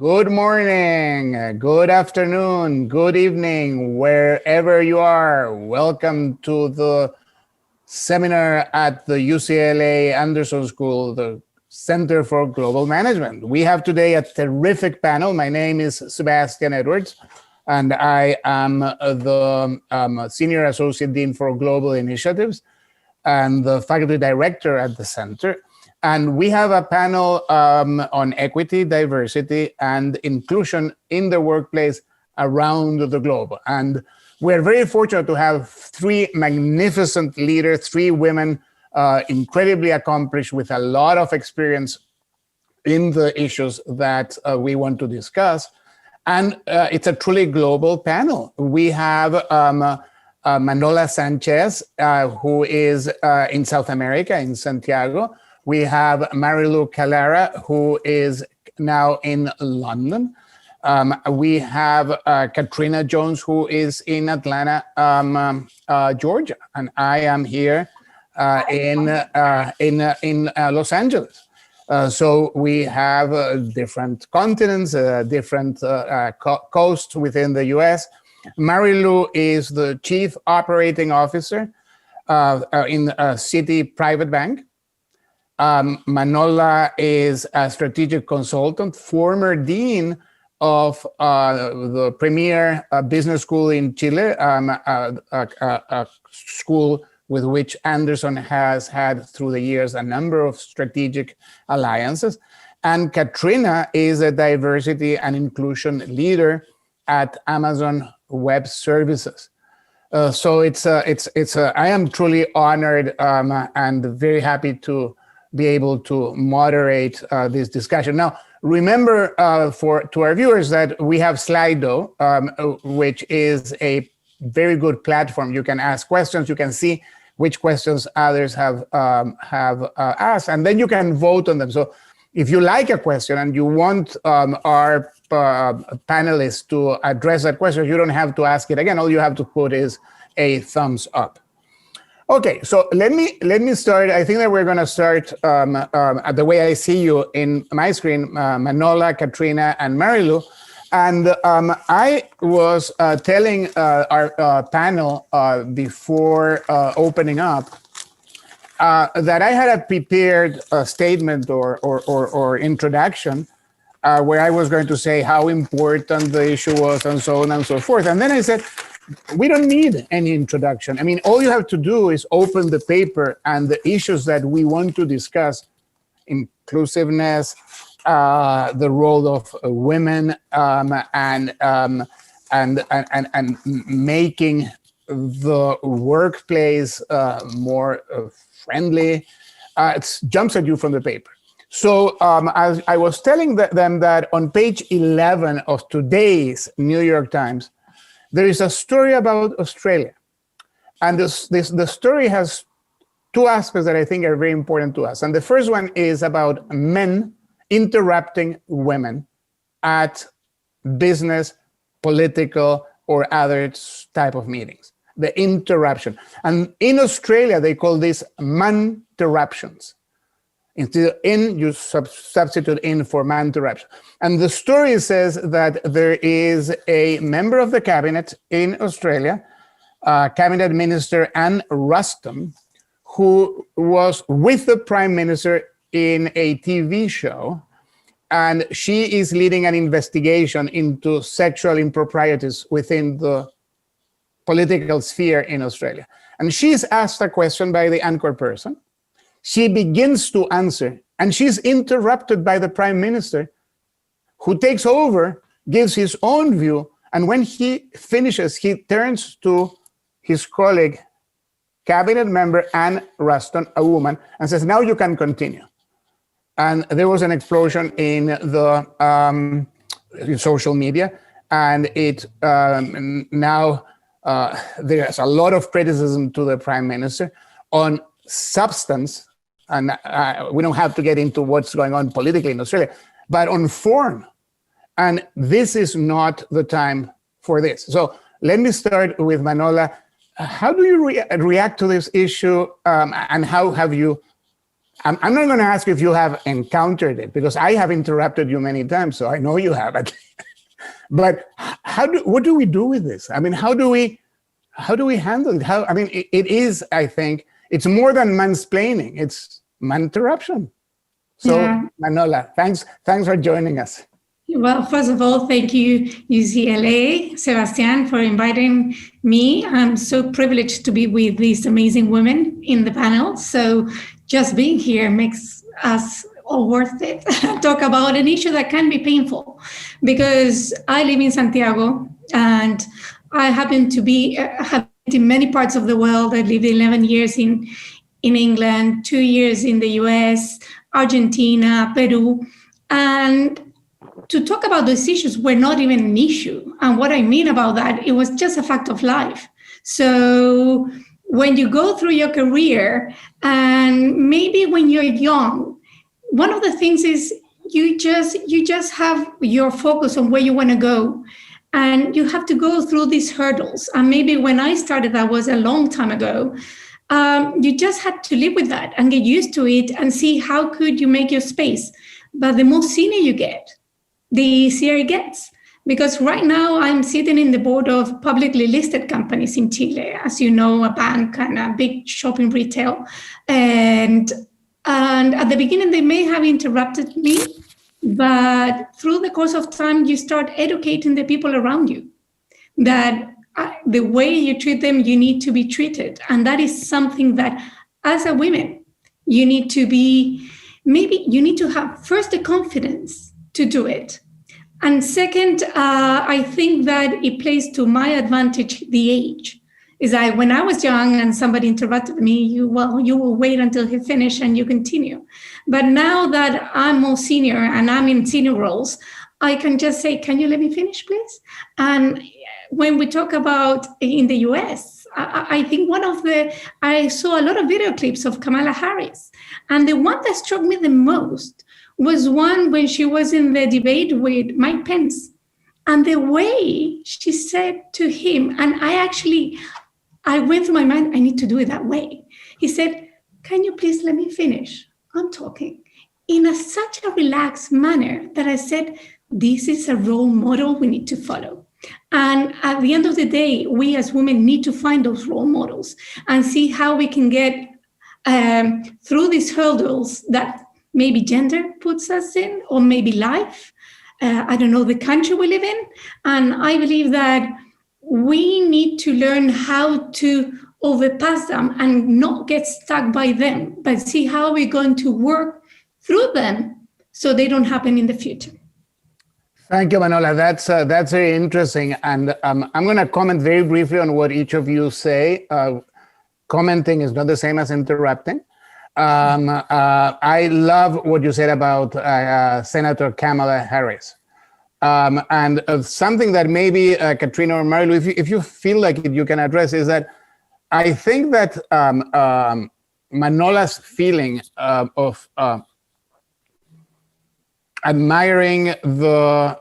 Good morning, good afternoon, good evening, wherever you are. Welcome to the seminar at the UCLA Anderson School, the Center for Global Management. We have today a terrific panel. My name is Sebastian Edwards, and I am the Senior Associate Dean for Global Initiatives and the Faculty Director at the Center. And we have a panel on equity, diversity, and inclusion in the workplace around the globe. And we're very fortunate to have three magnificent leaders, three women, incredibly accomplished with a lot of experience in the issues that we want to discuss. And it's a truly global panel. We have Manola Sanchez, who is in South America, in Santiago. We have Marilu Calera, who is now in London. We have Katrina Jones, who is in Atlanta, Georgia, and I am here in Los Angeles. So we have different continents, different coasts within the U.S. Marilu is the Chief Operating Officer in a Citi Private Bank. Manola is a strategic consultant, former dean of the premier business school in Chile, a school with which Anderson has had through the years a number of strategic alliances. And Katrina is a diversity and inclusion leader at Amazon Web Services. So I am truly honored and very happy to be able to moderate this discussion. Now, remember to our viewers that we have Slido, which is a very good platform. You can ask questions, you can see which questions others have asked, and then you can vote on them. So if you like a question and you want our panelists to address that question, you don't have to ask it again. All you have to put is a thumbs up. Okay, so let me start. I think that we're going to start the way I see you in my screen, Manola, Katrina, and Marilu. And I was telling our panel before opening up that I had a prepared statement or introduction where I was going to say how important the issue was and so on and so forth. And then I said, we don't need any introduction. I mean, all you have to do is open the paper, and the issues that we want to discuss, inclusiveness, the role of women, and making the workplace more friendly, it jumps at you from the paper. So as I was telling them that on page 11 of today's New York Times, there is a story about Australia. And the story has two aspects that I think are very important to us. And the first one is about men interrupting women at business, political, or other type of meetings. The interruption. And in Australia, they call this man-terruptions. Instead of in, you substitute in for man-terruption. And the story says that there is a member of the cabinet in Australia, Cabinet Minister Anne Ruston, who was with the Prime Minister in a TV show, and she is leading an investigation into sexual improprieties within the political sphere in Australia. And she's asked a question by the anchor person. She begins to answer, and she's interrupted by the Prime Minister, who takes over, gives his own view, and when he finishes, he turns to his colleague, Cabinet Member Anne Ruston, a woman, and says, now you can continue. And there was an explosion in the social media, and it now there's a lot of criticism to the Prime Minister on substance, and we don't have to get into what's going on politically in Australia, but on form. And this is not the time for this. So let me start with Manola. How do you react to this issue, and how have you I'm not going to ask you if you have encountered it, because I have interrupted you many times, so I know you haven't. But what do we do with this? I mean, how do we handle it? It is, I think, it's more than mansplaining. It's man-interruption. So, yeah. Manola, thanks for joining us. Well, first of all, thank you, UCLA, Sebastian, for inviting me. I'm so privileged to be with these amazing women in the panel. So just being here makes us all worth it. Talk about an issue that can be painful, because I live in Santiago and I happen to be have lived in many parts of the world. I lived 11 years in England, 2 years in the US, Argentina, Peru, and to talk about those issues were not even an issue. And what I mean about that, it was just a fact of life. So when you go through your career, and maybe when you're young, one of the things is you just have your focus on where you want to go. And you have to go through these hurdles. And maybe when I started, that was a long time ago, you just had to live with that and get used to it and see how could you make your space. But the more senior you get, the easier it gets. Because right now I'm sitting in the board of publicly listed companies in Chile, as you know, a bank and a big shopping retail. And at the beginning, they may have interrupted me, but through the course of time, you start educating the people around you that the way you treat them, you need to be treated. And that is something that as a woman, you need to have first the confidence to do it. And second, I think that it plays to my advantage, the age. Is that when I was young and somebody interrupted me, you will wait until he finished and you continue. But now that I'm more senior and I'm in senior roles, I can just say, can you let me finish, please? And when we talk about in the US, I think I saw a lot of video clips of Kamala Harris. And the one that struck me the most was one when she was in the debate with Mike Pence. And the way she said to him, and I went through my mind, I need to do it that way. He said, can you please let me finish? I'm talking. In such a relaxed manner that I said, this is a role model we need to follow. And at the end of the day, we as women need to find those role models and see how we can get through these hurdles that maybe gender puts us in, or maybe life. I don't know, the country we live in. And I believe that we need to learn how to overpass them and not get stuck by them, but see how we're going to work through them so they don't happen in the future. Thank you, Manola. That's very interesting. And I'm going to comment very briefly on what each of you say. Commenting is not the same as interrupting. I love what you said about Senator Kamala Harris. And something that maybe Katrina or Marilu, if you feel like it, you can address, is that I think that Manola's feeling of admiring the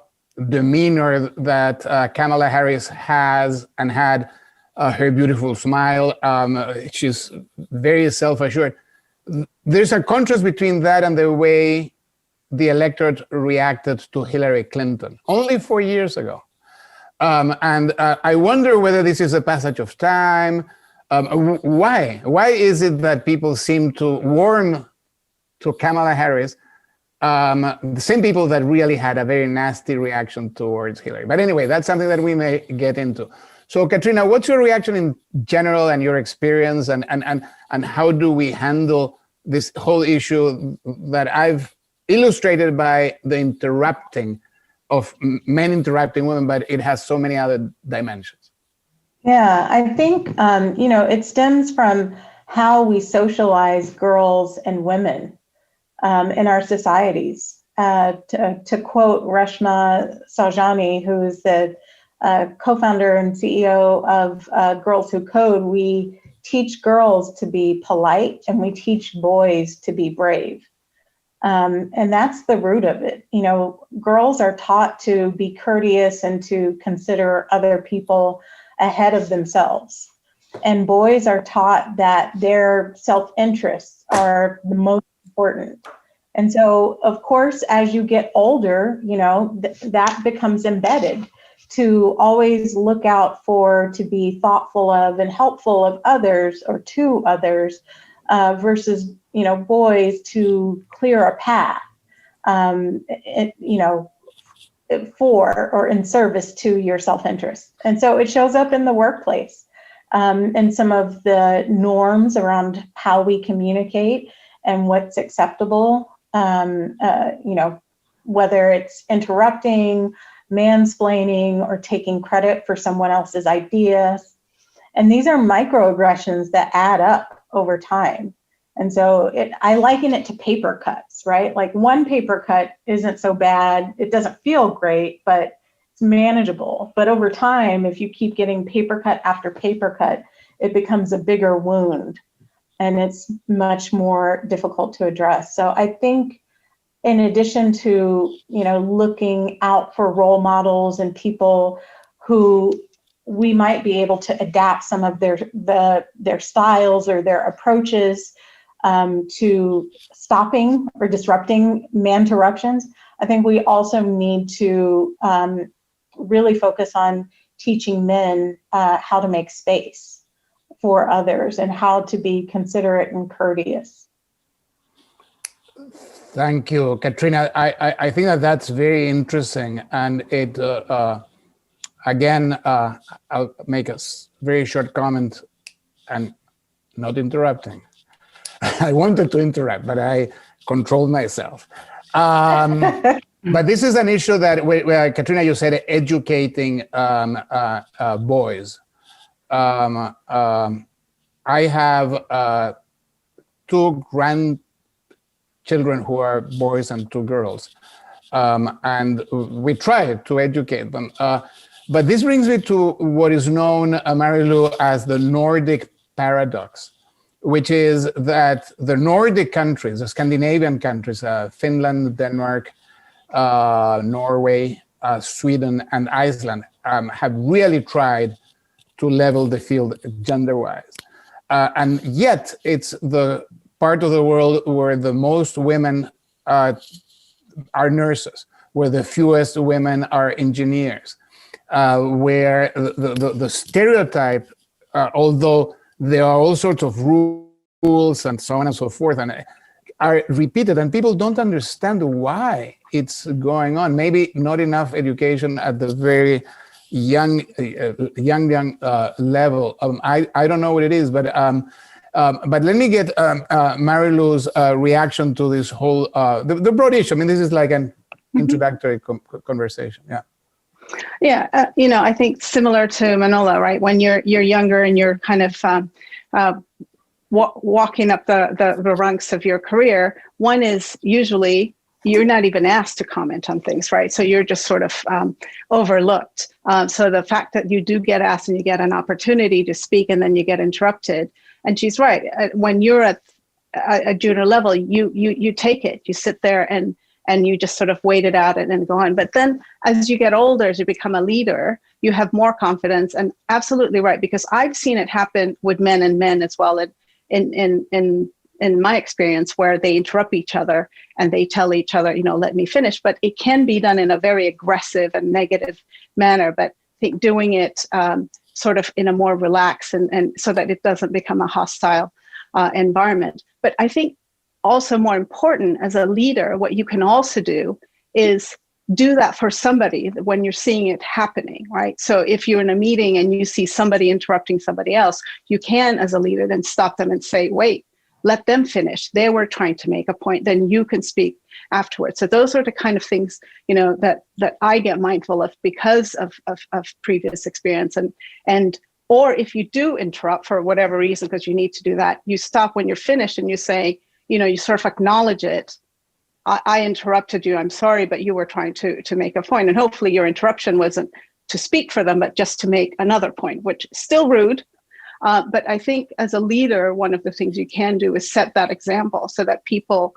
demeanor that Kamala Harris has and had, her beautiful smile, she's very self-assured. There's a contrast between that and the way the electorate reacted to Hillary Clinton only 4 years ago. And I wonder whether this is a passage of time. Why? Why is it that people seem to warm to Kamala Harris? The same people that really had a very nasty reaction towards Hillary. But anyway, that's something that we may get into. So Katrina, what's your reaction in general and your experience, and how do we handle this whole issue that I've illustrated by the interrupting of men interrupting women, but it has so many other dimensions? Yeah, I think, it stems from how we socialize girls and women in our societies. To quote Reshma Saujani, who's the co-founder and CEO of Girls Who Code, we teach girls to be polite and we teach boys to be brave. And that's the root of it. Girls are taught to be courteous and to consider other people ahead of themselves. And boys are taught that their self-interests are the most important. And so, of course, as you get older, you know, that becomes embedded to always look out for, to be thoughtful of and helpful of others or to others, versus, you know, boys to clear a path, you know, for or in service to your self-interest. And so it shows up in the workplace, and some of the norms around how we communicate and what's acceptable, you know, whether it's interrupting, mansplaining, or taking credit for someone else's ideas. And these are microaggressions that add up over time. And so I liken it to paper cuts, right? Like one paper cut isn't so bad. It doesn't feel great, but it's manageable. But over time, if you keep getting paper cut after paper cut, it becomes a bigger wound, and it's much more difficult to address. So I think in addition to, you know, looking out for role models and people who we might be able to adapt some of their styles or their approaches to stopping or disrupting man-interruptions, I think we also need to really focus on teaching men how to make space for others and how to be considerate and courteous. Thank you, Katrina. I think that that's very interesting, and it again, I'll make a very short comment and not interrupting. I wanted to interrupt, but I controlled myself. But this is an issue that, where Katrina, you said educating boys. I have 2 grandchildren who are boys and 2 girls, and we try to educate them. But this brings me to what is known, Marilu, as the Nordic paradox, which is that the Nordic countries, the Scandinavian countries, Finland, Denmark, Norway, Sweden, and Iceland, have really tried to level the field gender-wise. And yet it's the part of the world where the most women are nurses, where the fewest women are engineers, where the stereotype, although there are all sorts of rules and so on and so forth, and are repeated, and people don't understand why it's going on. Maybe not enough education at the very young level. I don't know what it is, but let me get Marilu's reaction to this whole the broad issue. I mean, this is like an introductory conversation. Yeah. Yeah, you know, I think similar to Manola, right? When you're younger and you're kind of walking up the ranks of your career, one is usually you're not even asked to comment on things, right? So you're just sort of overlooked. So the fact that you do get asked and you get an opportunity to speak and then you get interrupted, and she's right. When you're at a junior level, you take it, you sit there and you just sort of wait it out and then go on. But then as you get older, as you become a leader, you have more confidence, and absolutely right, because I've seen it happen with men and men as well. In my experience, where they interrupt each other and they tell each other, you know, let me finish. But it can be done in a very aggressive and negative manner. But I think doing it sort of in a more relaxed and so that it doesn't become a hostile environment. But I think also more important as a leader, what you can also do is do that for somebody when you're seeing it happening, right? So if you're in a meeting and you see somebody interrupting somebody else, you can, as a leader, then stop them and say, wait, let them finish. They were trying to make a point, then you can speak afterwards. So those are the kind of things, you know, that I get mindful of because of previous experience. And or if you do interrupt for whatever reason, because you need to do that, you stop when you're finished and you say, you know, you sort of acknowledge it. I interrupted you, I'm sorry, but you were trying to make a point. And hopefully your interruption wasn't to speak for them, but just to make another point, which is still rude. But I think as a leader, one of the things you can do is set that example so that people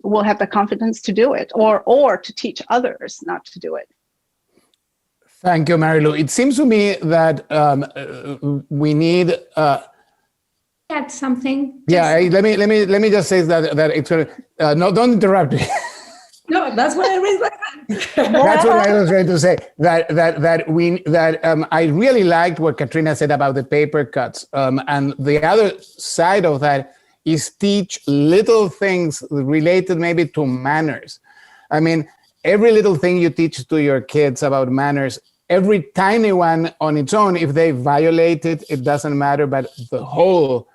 will have the confidence to do it, or to teach others not to do it. Thank you, Marilu. It seems to me that we need Add something. Let me just say that it's gonna no, don't interrupt me. No, that's what I raised my hand. That's what I was trying to say. I really liked what Katrina said about the paper cuts. And the other side of that is teach little things related maybe to manners. I mean, every little thing you teach to your kids about manners, every tiny one on its own, if they violate it, it doesn't matter, but the whole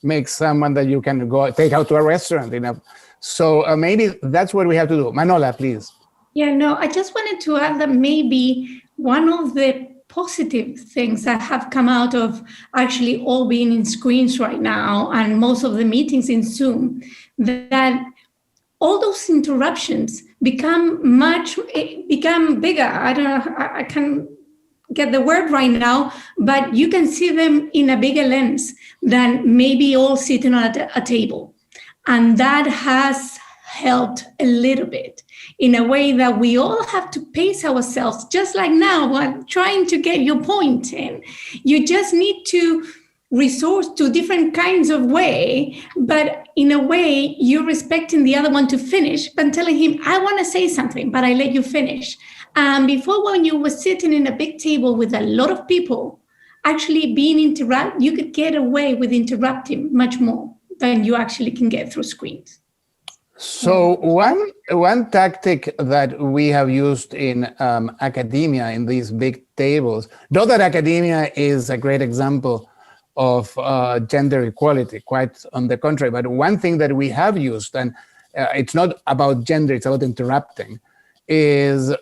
makes someone that you can go take out to a restaurant. So maybe that's what we have to do. Manola, please. Yeah, no, I just wanted to add that maybe one of the positive things that have come out of actually all being in screens right now and most of the meetings in Zoom, that all those interruptions become bigger. I don't know, I can't get the word right now, but you can see them in a bigger lens than maybe all sitting at a table. And that has helped a little bit in a way that we all have to pace ourselves, just like now, while trying to get your point in. You just need to resource to different kinds of way, but in a way you're respecting the other one to finish, but telling him, I want to say something, but I let you finish. Before, when you were sitting in a big table with a lot of people, actually being interrupted, you could get away with interrupting much more than you actually can get through screens. So one tactic that we have used in academia in these big tables, not that academia is a great example of gender equality, quite on the contrary, but one thing that we have used, and it's not about gender, it's about interrupting, is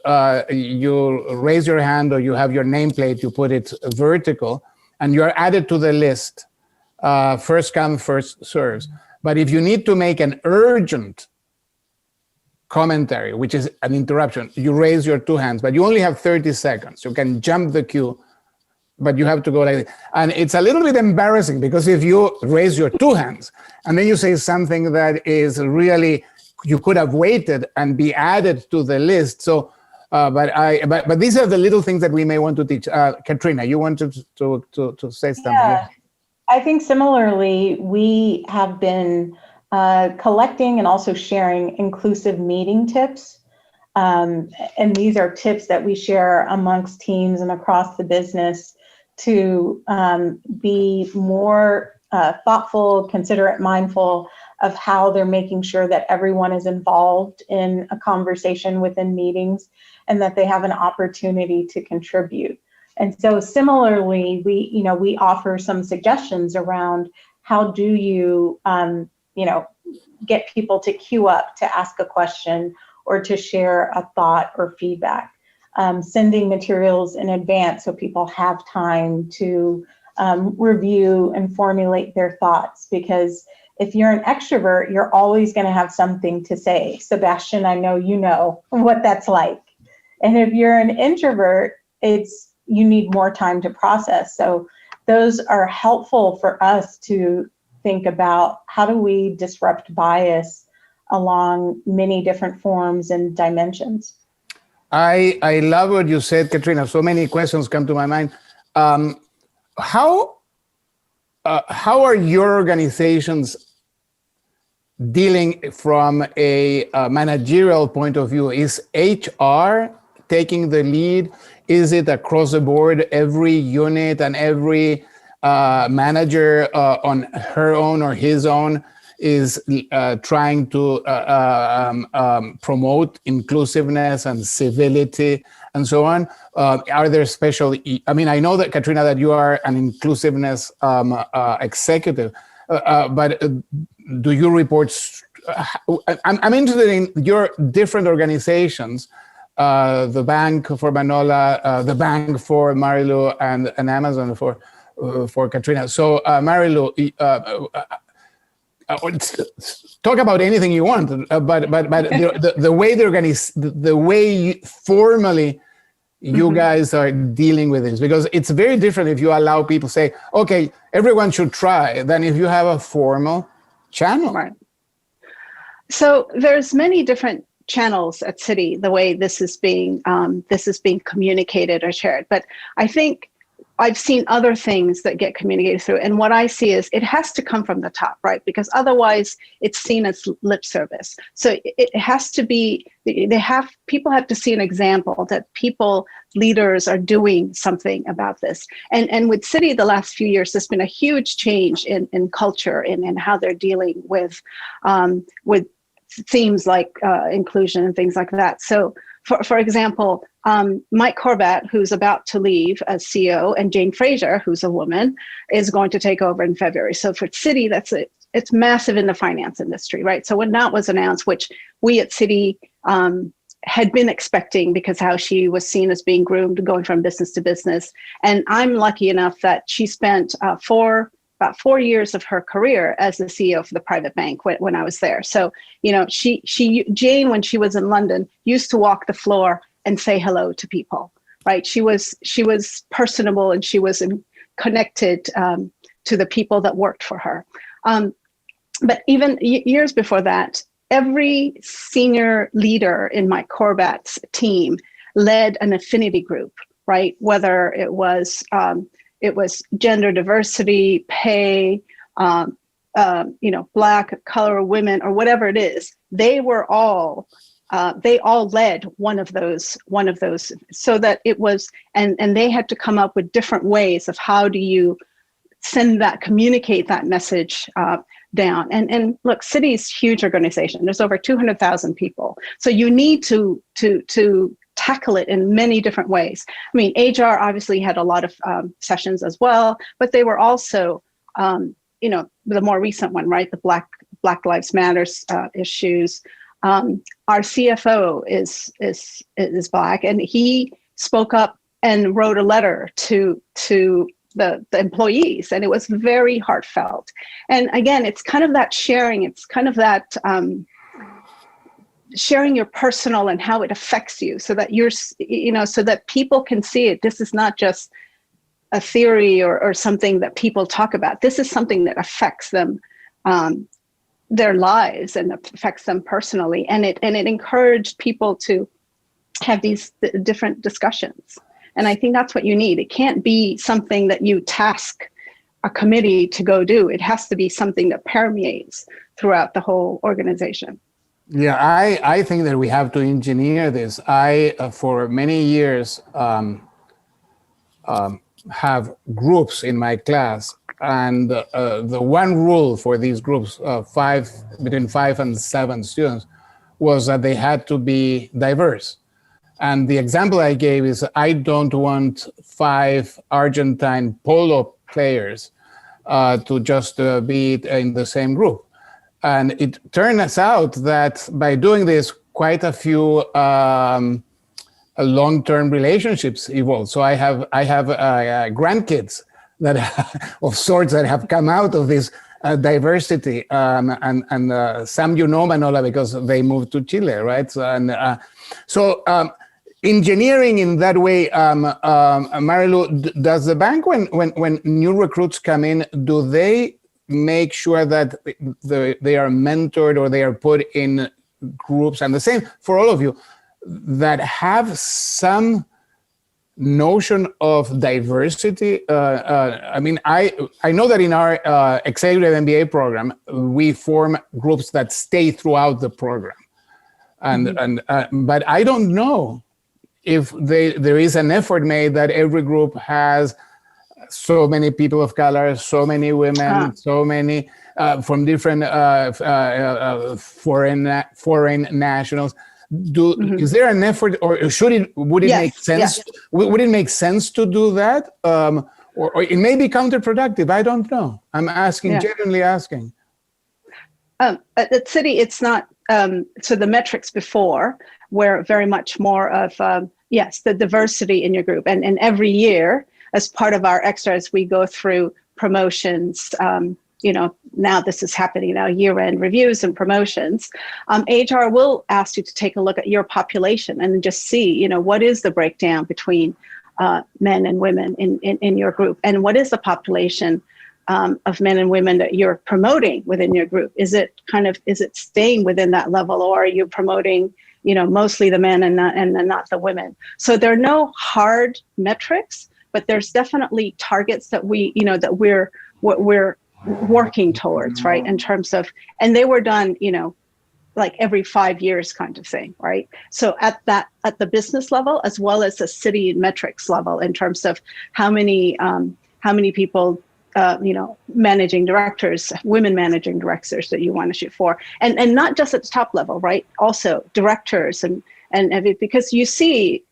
you raise your hand or you have your nameplate, you put it vertical, and you're added to the list. First come, first serves. But if you need to make an urgent commentary, which is an interruption, you raise your two hands, but you only have 30 seconds. You can jump the queue, but you have to go like this. And it's a little bit embarrassing because if you raise your two hands and then you say something that is really, you could have waited and be added to the list. So, but these are the little things that we may want to teach. Katrina, you wanted to say something? Yeah. I think similarly, we have been collecting and also sharing inclusive meeting tips. And these are tips that we share amongst teams and across the business to be more thoughtful, considerate, mindful of how they're making sure that everyone is involved in a conversation within meetings and that they have an opportunity to contribute. And so similarly, we offer some suggestions around how do you, get people to queue up to ask a question or to share a thought or feedback. Sending materials in advance so people have time to review and formulate their thoughts. Because if you're an extrovert, you're always going to have something to say. Sebastian, I know you know what that's like. And if you're an introvert, you need more time to process. So those are helpful for us to think about how do we disrupt bias along many different forms and dimensions. I love what you said, Katrina. So many questions come to my mind. How are your organizations dealing from a managerial point of view? Is HR taking the lead? Is it across the board, every unit and every manager on her own or his own is trying to promote inclusiveness and civility and so on? Are there special, I know that, Katrina, that you are an inclusiveness executive, but do you report, I'm interested in your different organizations, the bank for Manola, the bank for Marilu, and Amazon for Katrina. So Marilu, talk about anything you want, but the way they organize, the way formally you guys are dealing with this, because it's very different if you allow people say, okay, everyone should try, than if you have a formal channel. Right. So there's many different channels at Citi, the way this is being communicated or shared. But I think I've seen other things that get communicated through. And what I see is it has to come from the top, right? Because otherwise it's seen as lip service. So it has to be, people have to see an example that leaders are doing something about this. And with City, the last few years, there's been a huge change in culture and how they're dealing with themes like inclusion and things like that. So for example, Mike Corbat, who's about to leave as CEO, and Jane Fraser, who's a woman, is going to take over in February. So for City, it's massive in the finance industry, right? So when that was announced, which we at City had been expecting because how she was seen as being groomed, going from business to business. And I'm lucky enough that she spent about 4 years of her career as the CEO for the private bank when I was there. So, Jane, when she was in London, used to walk the floor and say hello to people, right? She was personable and she was connected to the people that worked for her. But even years before that, every senior leader in Mike Corbat's team led an affinity group, right? Whether it was gender diversity, pay, Black, color, women, or whatever it is. They all led one of those, so that it was, and they had to come up with different ways of how do you communicate that message down. And look, City's huge organization. There's over 200,000 people. So you need to tackle it in many different ways. I mean, HR obviously had a lot of sessions as well, but they were also, the more recent one, right? The Black Lives Matters issues. Our CFO is Black, and he spoke up and wrote a letter to the employees, and it was very heartfelt. And again, it's kind of that sharing. It's kind of that sharing your personal and how it affects you, so that so that people can see it. This is not just a theory or something that people talk about. This is something that affects them, their lives, and affects them personally. And it encouraged people to have these different discussions. And I think that's what you need. It can't be something that you task a committee to go do. It has to be something that permeates throughout the whole organization. Yeah, I think that we have to engineer this. I, for many years, have groups in my class, and the one rule for these groups, between 5 and 7 students, was that they had to be diverse. And the example I gave is, I don't want 5 Argentine polo players to just be in the same group. And it turns out that by doing this, quite a few long-term relationships evolve. So I have grandkids that of sorts that have come out of this diversity, and some Manola, because they moved to Chile, right? So engineering in that way, Marilu, does the bank, when new recruits come in, do they make sure that they are mentored or they are put in groups, and the same for all of you, that have some notion of diversity? I mean, I know that in our executive MBA program, we form groups that stay throughout the program, but I don't know if there is an effort made that every group has so many people of color, so many women, so many from different foreign nationals. Is there an effort, or would it make sense? Yes. Would it make sense to do that, or it may be counterproductive? I don't know. I'm asking, genuinely asking. At City, it's not. So the metrics before were very much more of the diversity in your group, and every year, as part of our extras, we go through promotions. Now this is happening now, year-end reviews and promotions. HR will ask you to take a look at your population and just see, what is the breakdown between men and women in your group, and what is the population of men and women that you're promoting within your group? Is it staying within that level, or are you promoting, mostly the men and not the women? So there are no hard metrics, but there's definitely targets that we're working towards, right? In terms of, and they were done, like every 5 years kind of thing, right? So at the business level, as well as the city metrics level, in terms of how many people, managing directors, women managing directors that you want to shoot for, and not just at the top level, right? Also directors and because you see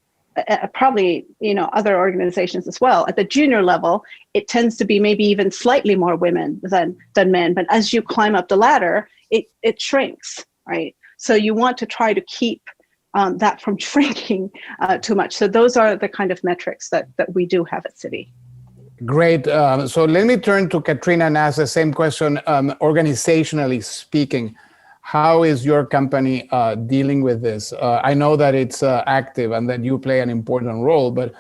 probably, other organizations as well, at the junior level, it tends to be maybe even slightly more women than men. But as you climb up the ladder, it shrinks, right? So you want to try to keep that from shrinking too much. So those are the kind of metrics that we do have at City. Great. So let me turn to Katrina and ask the same question. Organizationally speaking, how is your company dealing with this? I know that it's active and that you play an important role, but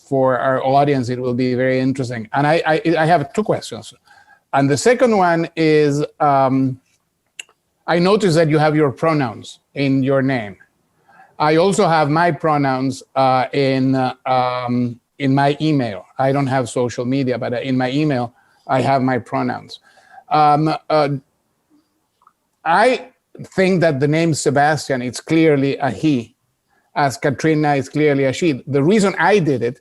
for our audience, it will be very interesting. And I have two questions. And the second one is, I noticed that you have your pronouns in your name. I also have my pronouns in my email. I don't have social media, but in my email, I have my pronouns. I think that the name Sebastian, it's clearly a he, as Katrina is clearly a she. The reason I did it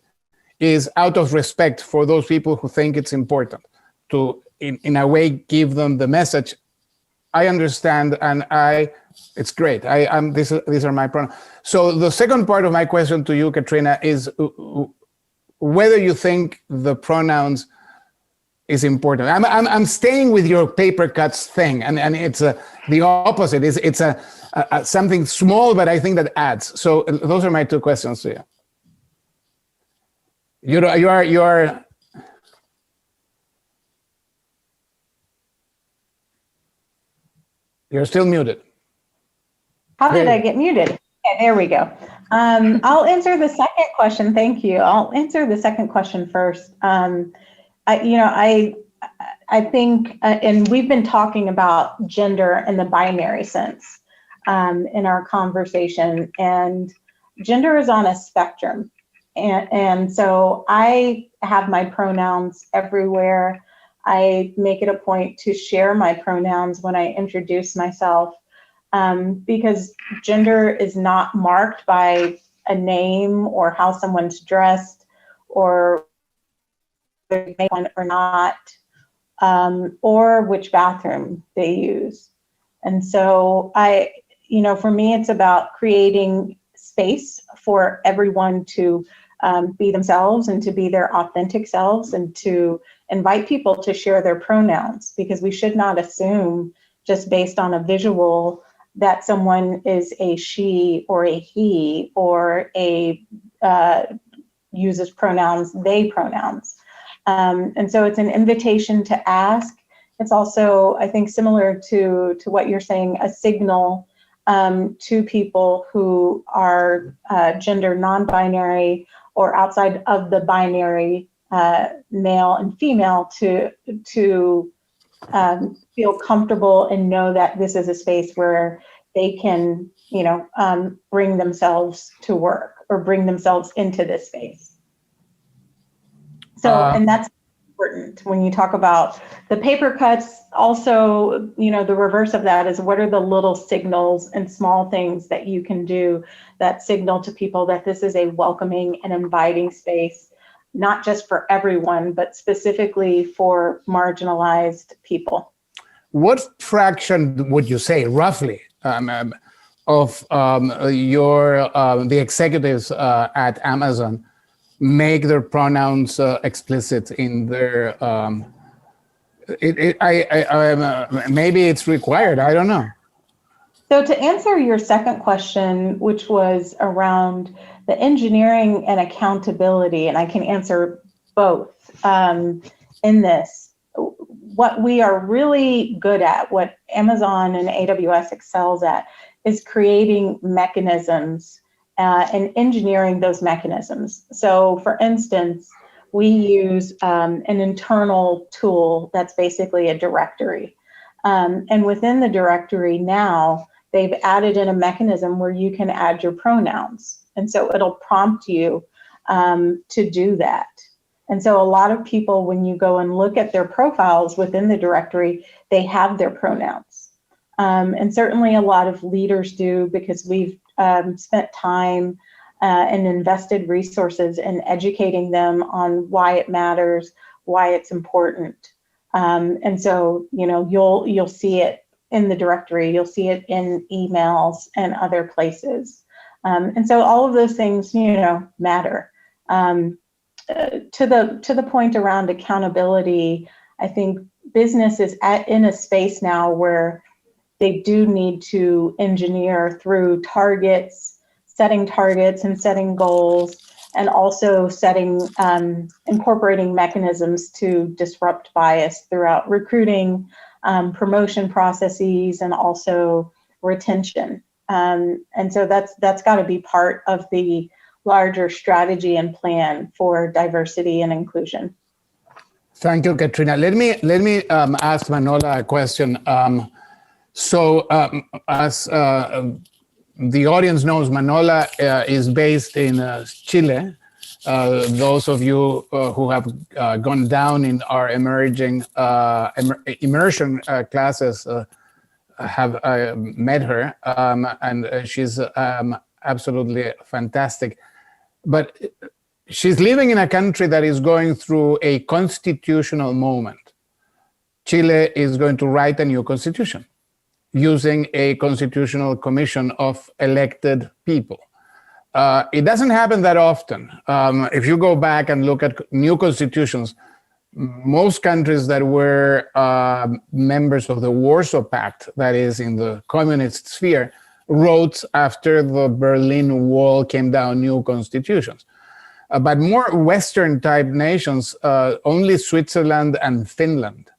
is out of respect for those people who think it's important to, in a way, give them the message. I understand, and it's great. These are my pronouns. So the second part of my question to you, Katrina, is whether you think the pronouns is important. I'm staying with your paper cuts thing, and it's the opposite. It's a something small, but I think that adds. So those are my two questions to you. You're still muted. How did I get muted? Okay, there we go. I'll answer the second question. Thank you. I'll answer the second question first. I think, and we've been talking about gender in the binary sense in our conversation, and gender is on a spectrum. And so I have my pronouns everywhere. I make it a point to share my pronouns when I introduce myself, because gender is not marked by a name or how someone's dressed or whether they make one or not, or which bathroom they use. And so for me, it's about creating space for everyone to be themselves and to be their authentic selves, and to invite people to share their pronouns, because we should not assume just based on a visual that someone is a she or a he or uses pronouns, they pronouns. And so it's an invitation to ask. It's also, I think, similar to what you're saying, a signal to people who are gender non-binary or outside of the binary, male and female, to feel comfortable and know that this is a space where they can, bring themselves to work or bring themselves into this space. So, and that's important when you talk about the paper cuts. Also, the reverse of that is, what are the little signals and small things that you can do that signal to people that this is a welcoming and inviting space, not just for everyone, but specifically for marginalized people. What fraction would you say, roughly, of the executives at Amazon make their pronouns explicit in their? Maybe it's required. I don't know. So to answer your second question, which was around the engineering and accountability, and I can answer both in this. What we are really good at, what Amazon and AWS excels at, is creating mechanisms and engineering those mechanisms. So for instance, we use an internal tool that's basically a directory. And within the directory now, they've added in a mechanism where you can add your pronouns. And so it'll prompt you to do that. And so a lot of people, when you go and look at their profiles within the directory, they have their pronouns. And certainly a lot of leaders do, because we've spent time and invested resources in educating them on why it matters, why it's important. And so, you know, you'll see it in the directory, you'll see it in emails and other places. And so all of those things, you know, matter. To the point around accountability, I think business is in a space now where they do need to engineer through setting targets and setting goals, and also incorporating mechanisms to disrupt bias throughout recruiting, promotion processes, and also retention. And so that's got to be part of the larger strategy and plan for diversity and inclusion. Thank you, Katrina. Let me ask Manola a question. As the audience knows, Manola is based in Chile. Those of you who have gone down in our immersion classes have met her, and she's absolutely fantastic. But she's living in a country that is going through a constitutional moment. Chile is going to write a new constitution using a constitutional commission of elected people. It doesn't happen that often. If you go back and look at new constitutions, most countries that were members of the Warsaw Pact, that is in the communist sphere, wrote after the Berlin Wall came down new constitutions. But more Western type nations, only Switzerland and Finland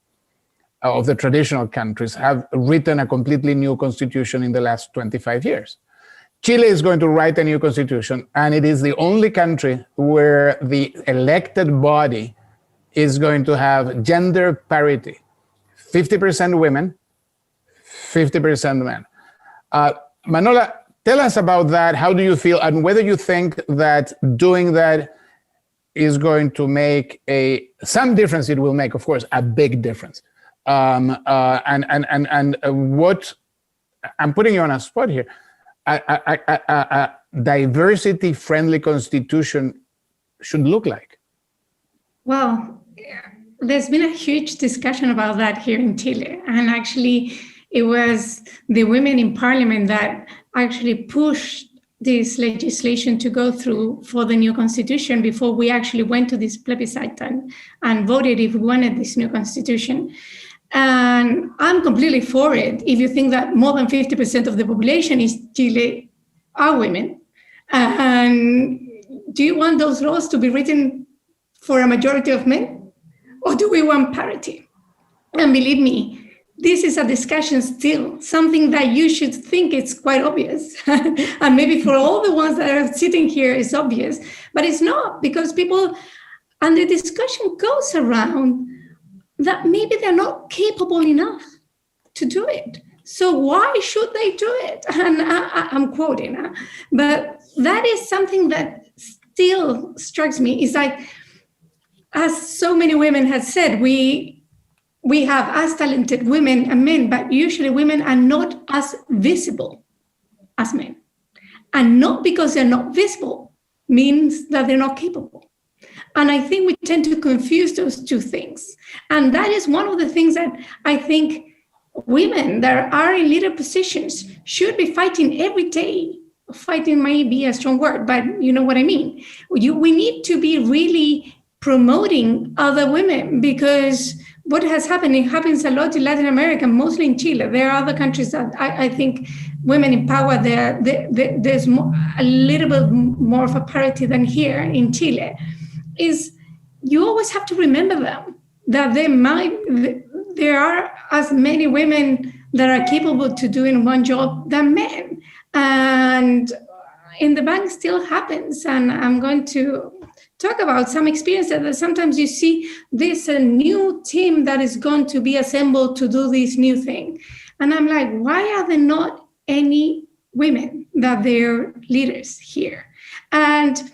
of the traditional countries have written a completely new constitution in the last 25 years. Chile is going to write a new constitution, and it is the only country where the elected body is going to have gender parity, 50% women, 50% men. Manola, tell us about that. How do you feel, and whether you think that doing that is going to make some difference? It will make, of course, a big difference. And what, I'm putting you on a spot here, a diversity-friendly constitution should look like? Well, there's been a huge discussion about that here in Chile. And actually, it was the women in parliament that actually pushed this legislation to go through for the new constitution before we actually went to this plebiscite and voted if we wanted this new constitution. And I'm completely for it. If you think that more than 50% of the population in Chile are women, and do you want those laws to be written for a majority of men? Or do we want parity? And believe me, this is a discussion still, something that you should think it's quite obvious. And maybe for all the ones that are sitting here, it's obvious, but it's not, because people, and the discussion goes around that maybe they're not capable enough to do it. So why should they do it? And I'm quoting, but that is something that still strikes me. It's like, as so many women have said, we have as talented women and men, but usually women are not as visible as men. And not because they're not visible means that they're not capable. And I think we tend to confuse those two things. And that is one of the things that I think women that are in leader positions should be fighting every day. Fighting might be a strong word, but you know what I mean. We need to be really promoting other women, because what has happened, it happens a lot in Latin America, mostly in Chile. There are other countries that I think women in power, there's a little bit more of a parity than here in Chile. Is you always have to remember them, that there are as many women that are capable to doing one job than men. And in the bank still happens. And I'm going to talk about some experience that sometimes you see this new team that is going to be assembled to do this new thing. And I'm like, why are there not any women that they're leaders here? And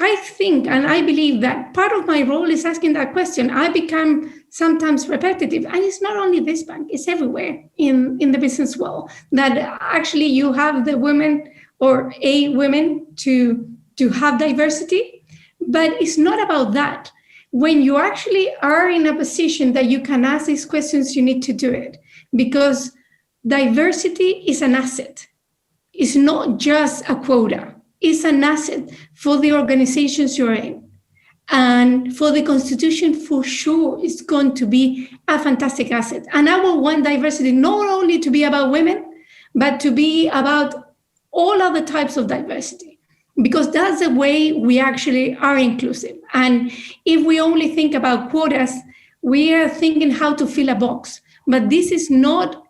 I think and I believe that part of my role is asking that question. I become sometimes repetitive, and it's not only this bank, it's everywhere in the business world, that actually you have the women or a women to have diversity, but it's not about that. When you actually are in a position that you can ask these questions, you need to do it, because diversity is an asset. It's not just a quota. It's an asset for the organizations you're in. And for the Constitution, for sure, it's going to be a fantastic asset. And I will want diversity not only to be about women, but to be about all other types of diversity, because that's the way we actually are inclusive. And if we only think about quotas, we are thinking how to fill a box. But this is not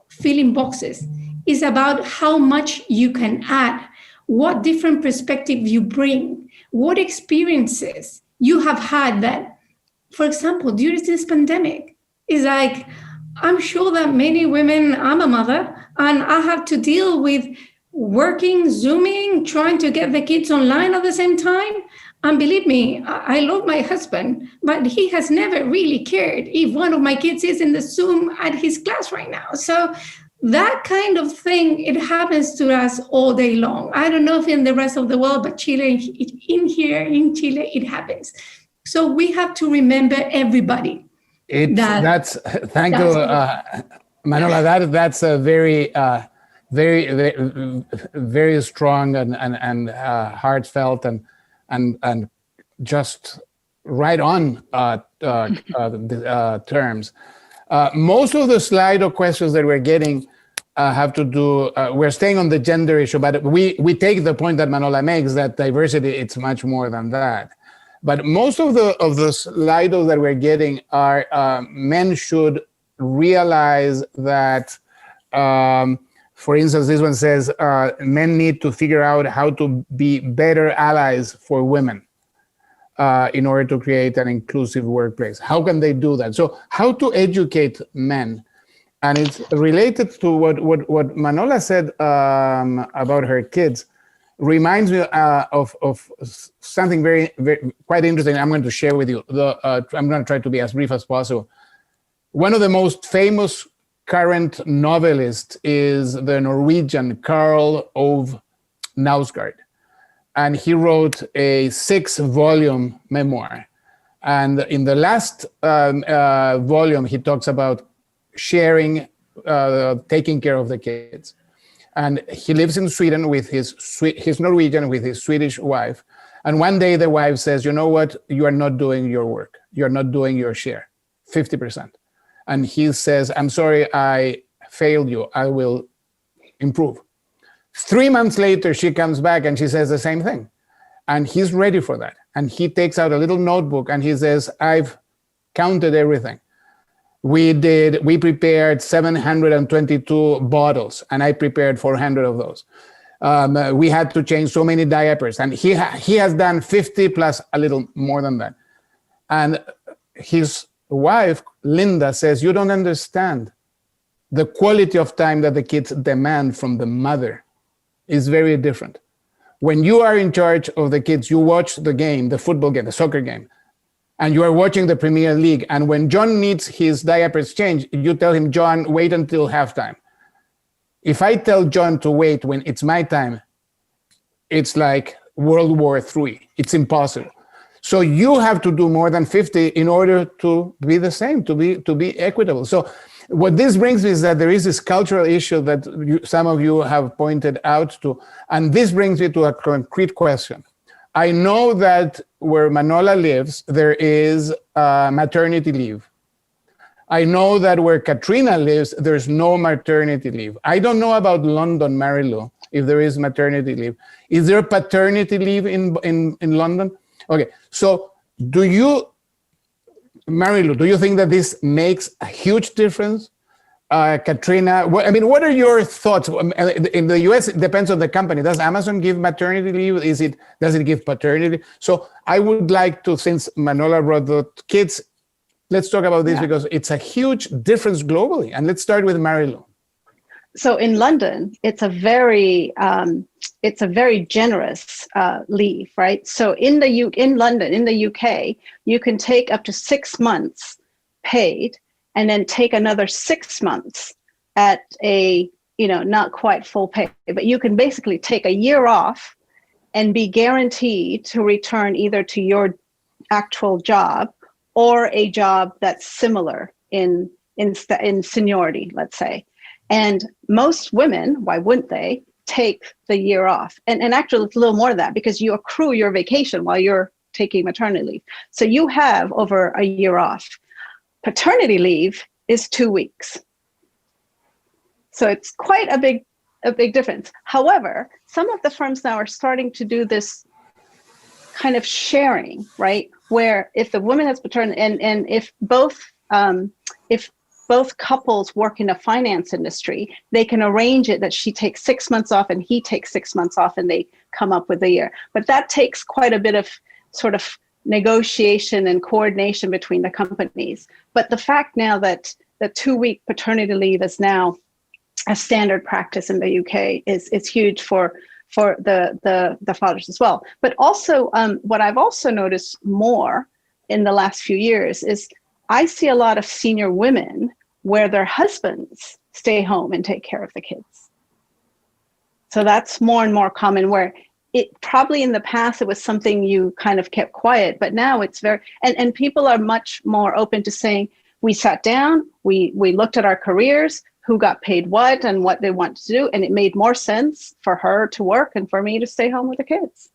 filling boxes. It's about how much you can add, what different perspective you bring, what experiences you have had that, for example, during this pandemic, is like, I'm sure that many women, I'm a mother, and I have to deal with working, Zooming, trying to get the kids online at the same time. And believe me, I love my husband, but he has never really cared if one of my kids is in the Zoom at his class right now. So that kind of thing, it happens to us all day long. I don't know if in the rest of the world, but Chile, in Chile, it happens. So we have to remember everybody. Thank you, Manola. That's a very, very strong and heartfelt and just right on terms. Most of the Slido questions that we're getting have to do, we're staying on the gender issue, but we take the point that Manola makes that diversity, it's much more than that. But most of the Slidos that we're getting are men should realize that, for instance, this one says, men need to figure out how to be better allies for women in order to create an inclusive workplace. How can they do that? So how to educate men? And it's related to what Manola said about her kids. Reminds me of something very quite interesting. I'm going to share with you. I'm going to try to be as brief as possible. One of the most famous current novelists is the Norwegian Karl Ove Knausgaard, and he wrote a 6-volume memoir. And in the last volume, he talks about sharing, taking care of the kids. And he lives in Sweden with his Norwegian, with his Swedish wife. And one day the wife says, you know what? You are not doing your work. You're not doing your share, 50%. And he says, I'm sorry, I failed you. I will improve. 3 months later, she comes back and she says the same thing. And he's ready for that. And he takes out a little notebook and he says, I've counted everything. We prepared 722 bottles, and I prepared 400 of those. We had to change so many diapers, and he has done 50 plus a little more than that. And his wife, Linda, says, you don't understand. The quality of time that the kids demand from the mother is very different. When you are in charge of the kids, you watch the game, the football game, the soccer game, and you are watching the Premier League. And when John needs his diapers changed, you tell him, John, wait until halftime. If I tell John to wait when it's my time, it's like World War III. It's impossible. So you have to do more than 50 in order to be the same, to be equitable. So what this brings me is that there is this cultural issue that some of you have pointed out to, and this brings me to a concrete question. I know that where Manola lives, there is maternity leave. I know that where Katrina lives, there's no maternity leave. I don't know about London, Marilu, if there is maternity leave. Is there paternity leave in London? Okay, so Marilu, do you think that this makes a huge difference? Katrina, what are your thoughts? In the US, it depends on the company. Does Amazon give maternity leave? Does it give paternity? So I would like to, since Manola brought the kids, let's talk about this because it's a huge difference globally. And let's start with Marilu. So in London, it's a very, it's a very generous leave, right? So in London, in the UK, you can take up to 6 months paid, and then take another 6 months at a, not quite full pay, but you can basically take a year off and be guaranteed to return either to your actual job or a job that's similar in seniority, let's say. And most women, why wouldn't they, take the year off? And actually it's a little more than that, because you accrue your vacation while you're taking maternity leave. So you have over a year off. Paternity leave is 2 weeks. So it's quite a big difference. However, some of the firms now are starting to do this kind of sharing, right? Where if the woman has paternity, and if both couples work in the finance industry, they can arrange it that she takes 6 months off and he takes 6 months off, and they come up with a year. But that takes quite a bit of sort of negotiation and coordination between the companies. But the fact now that the 2-week paternity leave is now a standard practice in the UK is huge for the fathers as well. But also, what I've also noticed more in the last few years is I see a lot of senior women where their husbands stay home and take care of the kids. So that's more and more common, where it probably in the past, it was something you kind of kept quiet, but now it's very, and people are much more open to saying, we sat down, we looked at our careers, who got paid what and what they want to do. And it made more sense for her to work and for me to stay home with the kids.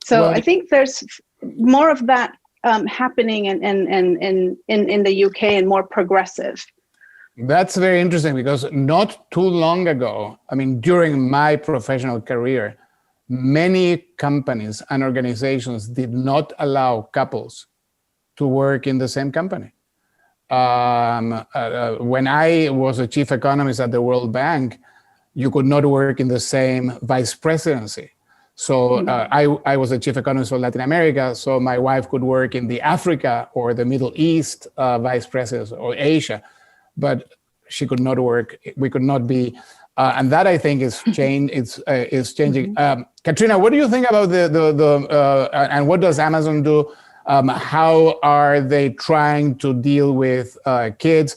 So well, I think there's more of that happening in the UK, and more progressive. That's very interesting, because not too long ago, I mean, during my professional career, many companies and organizations did not allow couples to work in the same company. When I was a chief economist at the World Bank, you could not work in the same vice presidency. So I was a chief economist for Latin America, so my wife could work in the Africa or the Middle East vice presidency, or Asia, but she could not work. We could not be, and that I think is is changing. Katrina, what do you think about and what does Amazon do? How are they trying to deal with kids?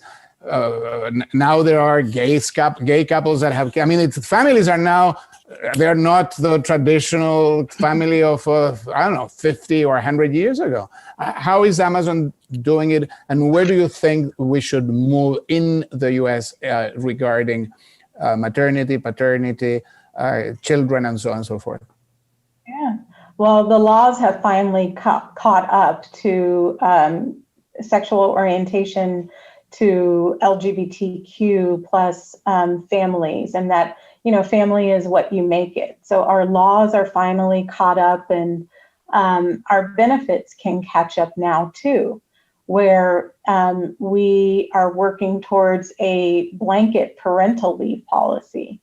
Now there are gay couples that have, I mean, families are now, they're not the traditional family of, I don't know, 50 or 100 years ago. How is Amazon doing it? And where do you think we should move in the US regarding maternity, paternity, children, and so on and so forth? Yeah. Well, the laws have finally caught up to sexual orientation, to LGBTQ plus families, and that, family is what you make it. So our laws are finally caught up, and our benefits can catch up now too, where we are working towards a blanket parental leave policy.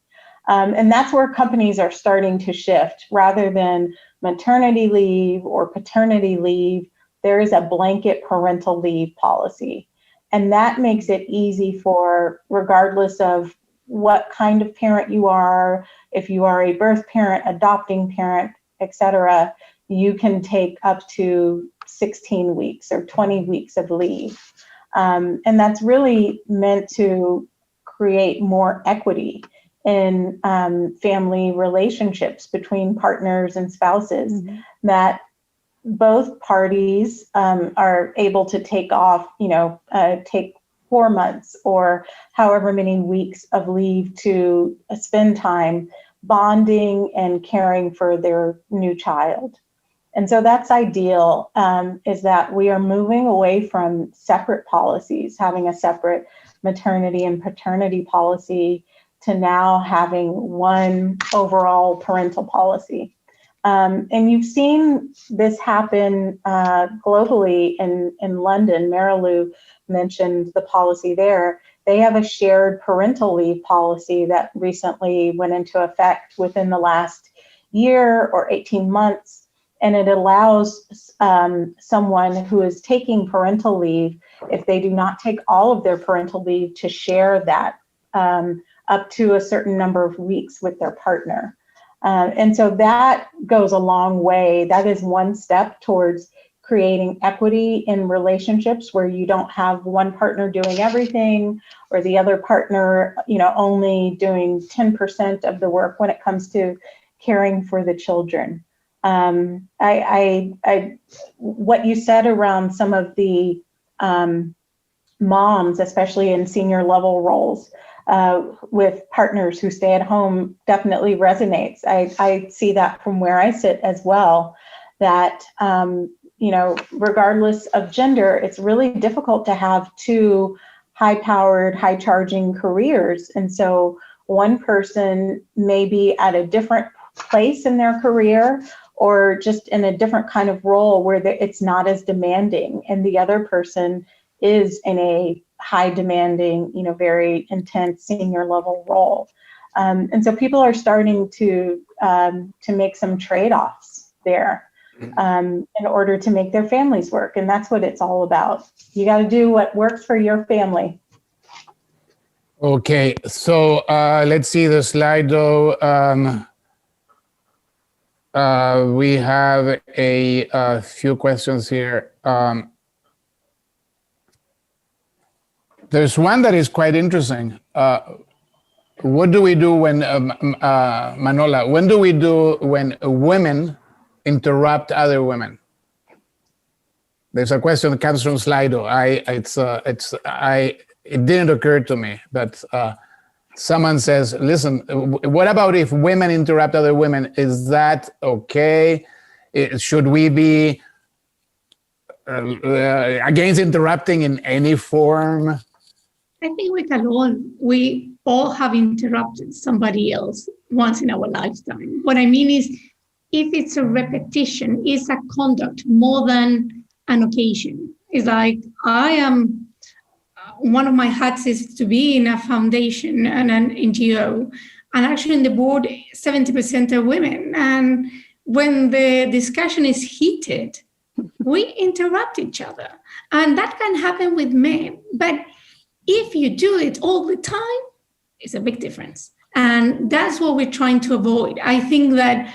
And that's where companies are starting to shift. Rather than maternity leave or paternity leave, there is a blanket parental leave policy. And that makes it easy for, regardless of what kind of parent you are, if you are a birth parent, adopting parent, etc., you can take up to 16 weeks or 20 weeks of leave. And that's really meant to create more equity in family relationships between partners and spouses, that both parties are able to take off, take 4 months or however many weeks of leave to spend time bonding and caring for their new child. And so that's ideal, is that we are moving away from separate policies, having a separate maternity and paternity policy, to now having one overall parental policy. And you've seen this happen globally in London. Marilu mentioned the policy there. They have a shared parental leave policy that recently went into effect within the last year or 18 months. And it allows someone who is taking parental leave, if they do not take all of their parental leave, to share that up to a certain number of weeks with their partner. And so that goes a long way. That is one step towards creating equity in relationships where you don't have one partner doing everything or the other partner, only doing 10% of the work when it comes to caring for the children. What you said around some of the moms, especially in senior level roles, with partners who stay at home definitely resonates. I see that from where I sit as well, that, regardless of gender, it's really difficult to have two high-powered, high-charging careers. And so one person may be at a different place in their career or just in a different kind of role where it's not as demanding, and the other person is in a high demanding, very intense senior level role. And so people are starting to make some trade-offs there in order to make their families work. And that's what it's all about. You got to do what works for your family. Okay, so let's see the Slido. We have a few questions here. There's one that is quite interesting. What do we do when, Manola, when do we do when women interrupt other women? There's a question that comes from Slido. It didn't occur to me, but someone says, listen, what about if women interrupt other women? Is that okay? Should we be against interrupting in any form? I think we all have interrupted somebody else once in our lifetime. What I mean is, if it's a repetition, it's a conduct more than an occasion. It's like, one of my hats is to be in a foundation and an NGO, and actually in the board, 70% are women. And when the discussion is heated, we interrupt each other. And that can happen with men. But if you do it all the time, it's a big difference. And that's what we're trying to avoid. I think that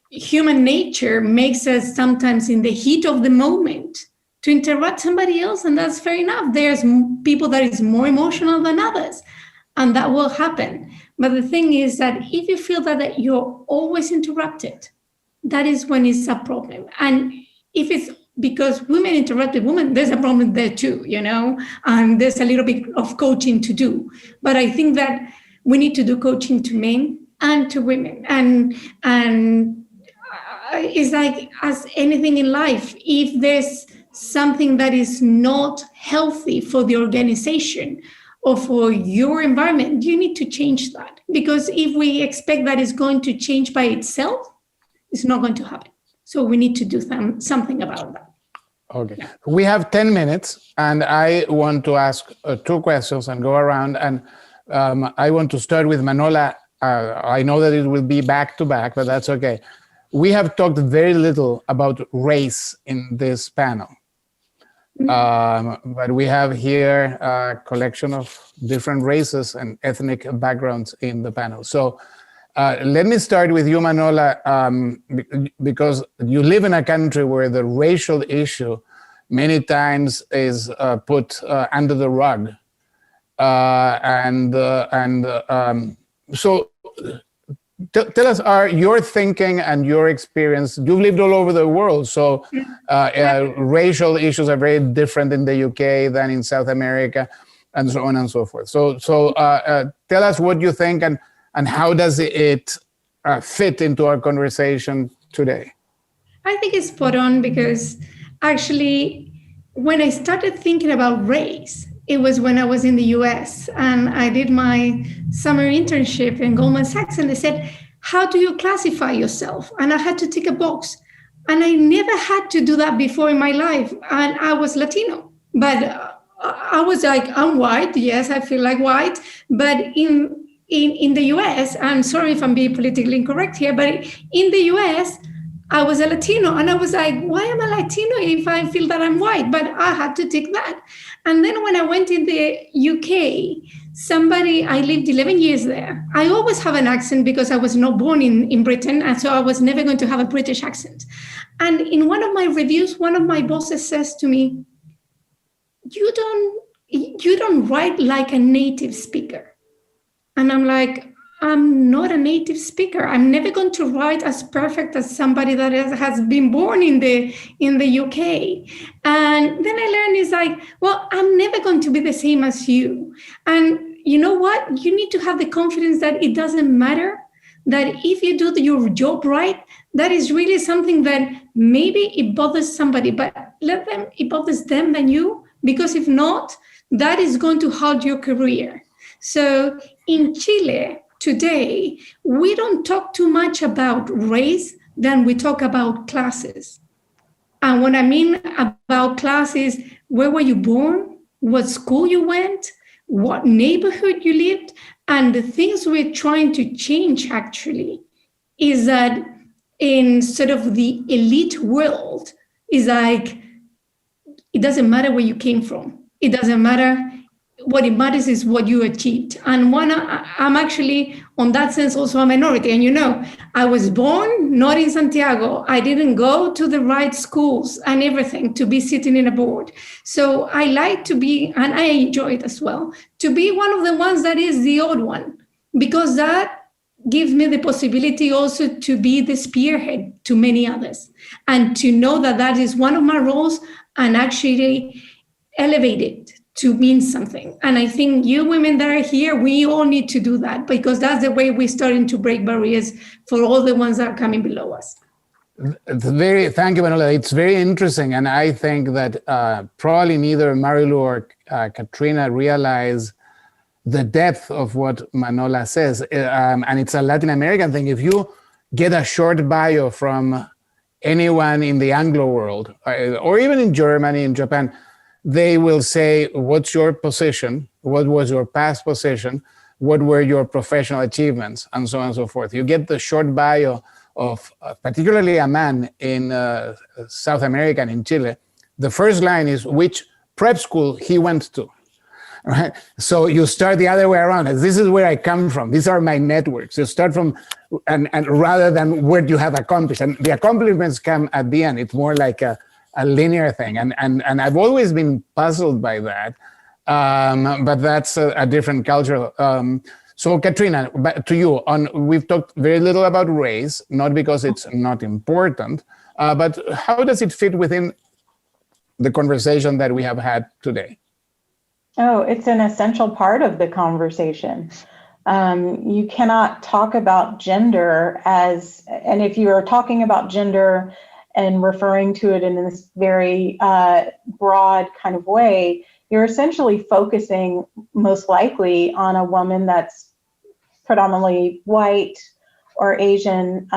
human nature makes us sometimes in the heat of the moment to interrupt somebody else, and that's fair enough. There's people that is more emotional than others, and that will happen. But the thing is that if you feel that you're always interrupted, that is when it's a problem. And if it's because women interrupted women, there's a problem there too, and there's a little bit of coaching to do. But I think that we need to do coaching to men and to women. And it's like, as anything in life, if there's something that is not healthy for the organization or for your environment, you need to change that. Because if we expect that it's going to change by itself, it's not going to happen. So we need to do something about that. Okay, yeah. We have 10 minutes, and I want to ask two questions and go around. And I want to start with Manola. I know that it will be back to back, but that's okay. We have talked very little about race in this panel. But we have here a collection of different races and ethnic backgrounds in the panel. So let me start with you, Manola, because you live in a country where the racial issue many times is put under the rug. So tell us your thinking and your experience. You've lived all over the world, so racial issues are very different in the UK than in South America, and so on and so forth. So tell us what you think, and how does it fit into our conversation today? I think it's spot on, because actually, when I started thinking about race, it was when I was in the US and I did my summer internship in Goldman Sachs, and they said, how do you classify yourself? And I had to tick a box. And I never had to do that before in my life. And I was Latino, but I was like, I'm white. Yes, I feel like white. But in the US, I'm sorry if I'm being politically incorrect here, but in the US, I was a Latino, and I was like, why am I Latino if I feel that I'm white? But I had to tick that. And then when I went in the UK, I lived 11 years there. I always have an accent because I was not born in Britain, and so I was never going to have a British accent. And in one of my reviews, one of my bosses says to me, you don't write like a native speaker. And I'm like, I'm not a native speaker. I'm never going to write as perfect as somebody that has been born in the UK. And then I learned it's like, well, I'm never going to be the same as you. And you know what? You need to have the confidence that it doesn't matter, that if you do your job right, that is really something that maybe it bothers somebody, but it bothers them than you, because if not, that is going to halt your career. So in Chile today, we don't talk too much about race than we talk about classes. And what I mean about classes, where were you born, what school you went, what neighborhood you lived. And the things we're trying to change actually is that in sort of the elite world is like, it doesn't matter where you came from. It doesn't matter. What it matters is what you achieved. And I'm actually, on that sense, also a minority. And you know, I was born not in Santiago. I didn't go to the right schools and everything to be sitting in a board. So I like to be, and I enjoy it as well, to be one of the ones that is the odd one, because that gives me the possibility also to be the spearhead to many others, and to know that that is one of my roles, and actually elevate it to mean something. And I think you women that are here, we all need to do that, because that's the way we're starting to break barriers for all the ones that are coming below us. Thank you, Manuela. It's very interesting. And I think that probably neither Marilu or Katrina realize the depth of what Manuela says. And it's a Latin American thing. If you get a short bio from anyone in the Anglo world, or even in Germany, in Japan, they will say, what's your position? What was your past position? What were your professional achievements? And so on and so forth. You get the short bio of particularly a man in South America and in Chile. The first line is which prep school he went to. Right? So you start the other way around. This is where I come from. These are my networks. You start from, and rather than what you have accomplished. And the accomplishments come at the end. It's more like a linear thing. And I've always been puzzled by that. But that's a different culture. So Katrina, back to you. We've talked very little about race, not because it's not important, but how does it fit within the conversation that we have had today? Oh, it's an essential part of the conversation. You cannot talk about gender and if you are talking about gender and referring to it in this very broad kind of way, you're essentially focusing most likely on a woman that's predominantly white or Asian,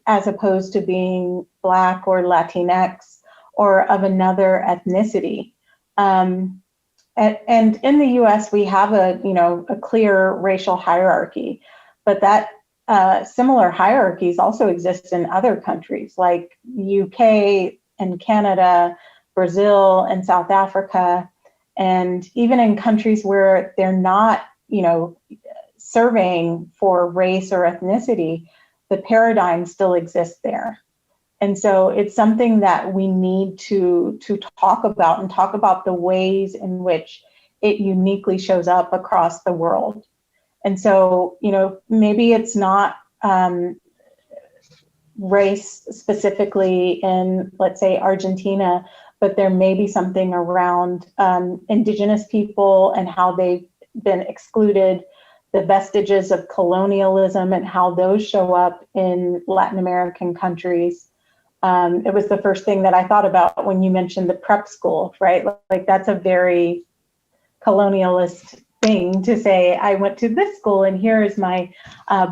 as opposed to being Black or Latinx or of another ethnicity. And in the US, we have a clear racial hierarchy, but that similar hierarchies also exist in other countries like UK and Canada, Brazil and South Africa, and even in countries where they're not, surveying for race or ethnicity, the paradigm still exists there. And so it's something that we need to talk about, and talk about the ways in which it uniquely shows up across the world. And so, maybe it's not race specifically in, let's say, Argentina, but there may be something around indigenous people and how they've been excluded, the vestiges of colonialism and how those show up in Latin American countries. It was the first thing that I thought about when you mentioned the prep school, right? Like that's a very colonialist thing to say, I went to this school and here is my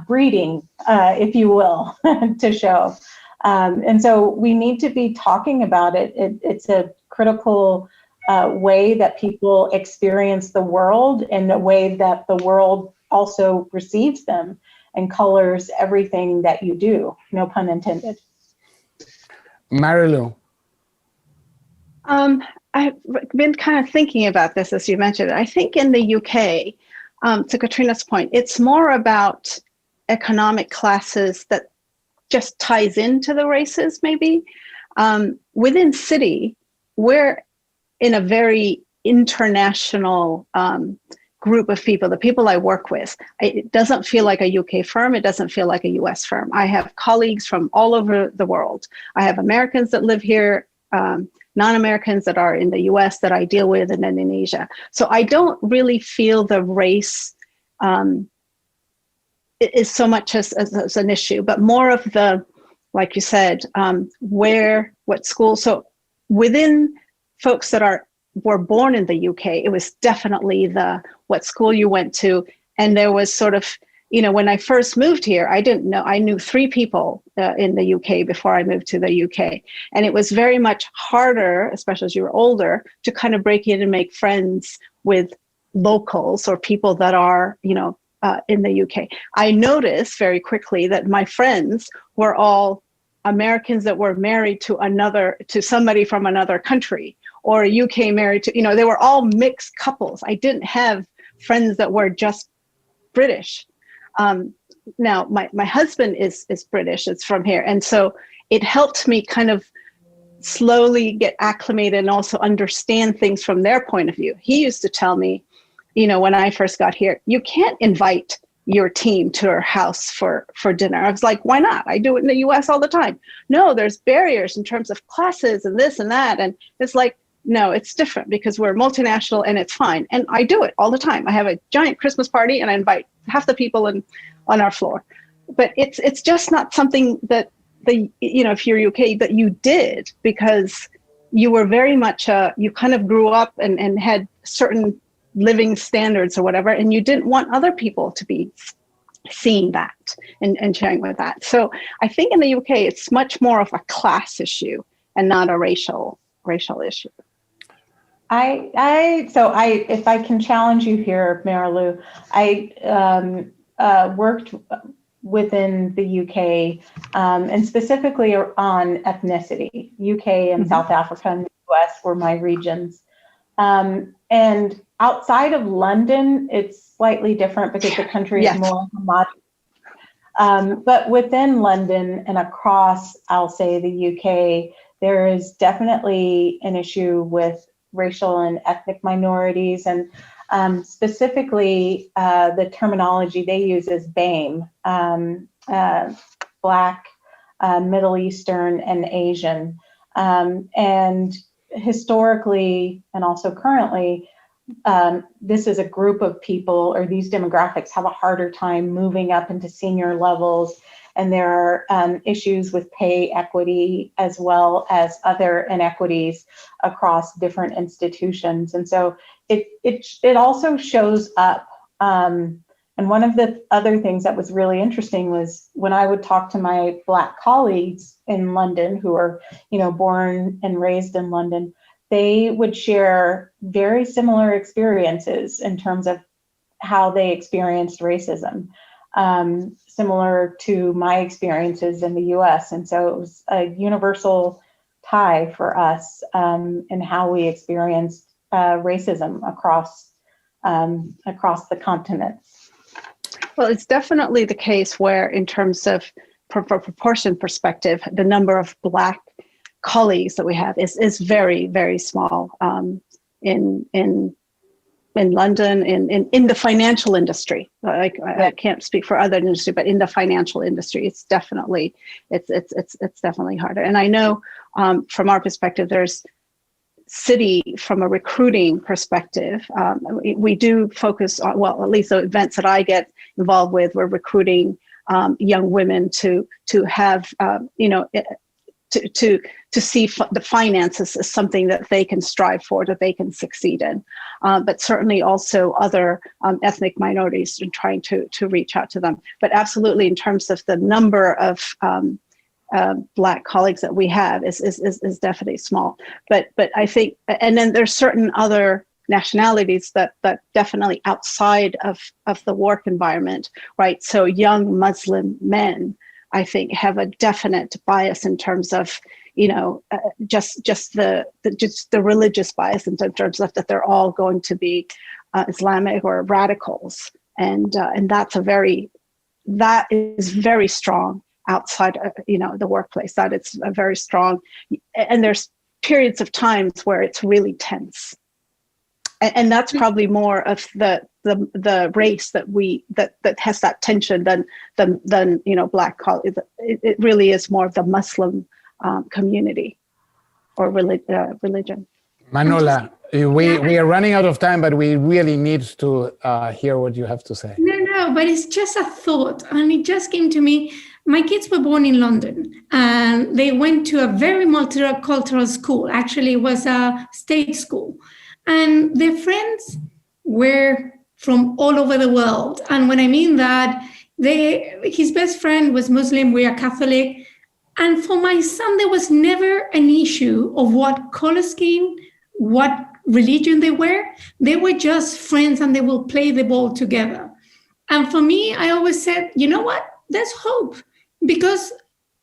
breeding, if you will, to show. And so we need to be talking about it. It's a critical way that people experience the world, and a way that the world also receives them and colors everything that you do, no pun intended. Marilu. I've been kind of thinking about this as you mentioned. I think in the UK, to Katrina's point, it's more about economic classes that just ties into the races, maybe. Within city, we're in a very international group of people, the people I work with. It doesn't feel like a UK firm. It doesn't feel like a US firm. I have colleagues from all over the world. I have Americans that live here, non-Americans that are in the US that I deal with, and then in Asia. So I don't really feel the race is so much as an issue, but more of the, like you said, what school. So within folks that were born in the UK, it was definitely what school you went to. And there was sort of, when I first moved here, I didn't know, I knew 3 people in the UK before I moved to the UK. And it was very much harder, especially as you were older, to kind of break in and make friends with locals or people that are, in the UK. I noticed very quickly that my friends were all Americans that were married to somebody from another country, or a UK married to, they were all mixed couples. I didn't have friends that were just British. Now, my husband is British, it's from here. And so it helped me kind of slowly get acclimated and also understand things from their point of view. He used to tell me, when I first got here, you can't invite your team to our house for dinner. I was like, why not? I do it in the US all the time. No, there's barriers in terms of classes and this and that. And it's like, no, it's different because we're multinational and it's fine. And I do it all the time. I have a giant Christmas party and I invite half the people on our floor. But it's just not something that if you're UK, that you did because you were very much, you kind of grew up and had certain living standards or whatever, and you didn't want other people to be seeing that and sharing with that. So I think in the UK, it's much more of a class issue and not a racial issue. If I can challenge you here, Marilu, I worked within the UK and specifically on ethnicity. UK and South Africa and the US were my regions. And outside of London, it's slightly different because the country is more homogeneous. But within London and across, I'll say the UK, there is definitely an issue with racial and ethnic minorities. And specifically, the terminology they use is BAME, Black, Middle Eastern, and Asian. And historically, and also currently, this is a group of people, or these demographics have a harder time moving up into senior levels. And there are issues with pay equity as well as other inequities across different institutions. And so it also shows up. And one of the other things that was really interesting was when I would talk to my Black colleagues in London who are, born and raised in London, they would share very similar experiences in terms of how they experienced racism, similar to my experiences in the US. And so it was a universal tie for us in how we experienced racism across the continent. Well, it's definitely the case where, in terms of proportion perspective, the number of Black colleagues that we have is very, very small in London, in the financial industry. I can't speak for other industry, but in the financial industry, it's definitely harder. And I know from our perspective, there's city from a recruiting perspective. We do focus on, well, at least the events that I get involved with, we're recruiting young women to have, to see the finances as something that they can strive for, that they can succeed in. But certainly also other ethnic minorities and trying to reach out to them. But absolutely, in terms of the number of Black colleagues that we have is definitely small. But I think, and then there's certain other nationalities that definitely outside of the work environment, right? So young Muslim men I think, have a definite bias in terms of, just the religious bias in terms of that they're all going to be Islamic or radicals, and that is very strong outside, the workplace. That it's a very strong, and there's periods of times where it's really tense, and that's probably more of the race that has that tension than Black colleagues. It really is more of the Muslim community or religion. Manola, we are running out of time, but we really need to hear what you have to say. No, but it's just a thought, and it just came to me. My kids were born in London, and they went to a very multicultural school. Actually, it was a state school, and their friends were from all over the world. And when I mean that, his best friend was Muslim, we are Catholic. And for my son, there was never an issue of what color scheme, what religion they were. They were just friends, and they will play the ball together. And for me, I always said, you know what? There's hope, because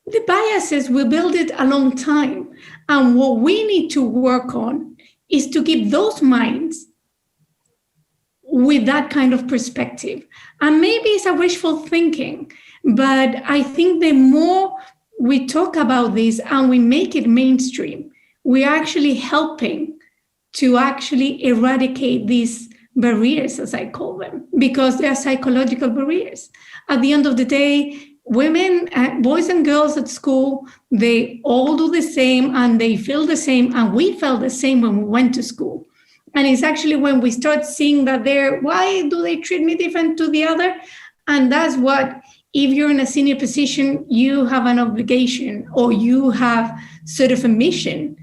the biases, we build it a long time. And what we need to work on is to keep those minds with that kind of perspective. And maybe it's a wishful thinking, but I think the more we talk about this and we make it mainstream, we are actually helping to actually eradicate these barriers, as I call them, because they are psychological barriers. At the end of the day, women, boys and girls at school, they all do the same and they feel the same, and we felt the same when we went to school. And it's actually when we start seeing that why do they treat me different to the other? And that's what, if you're in a senior position, you have an obligation, or you have sort of a mission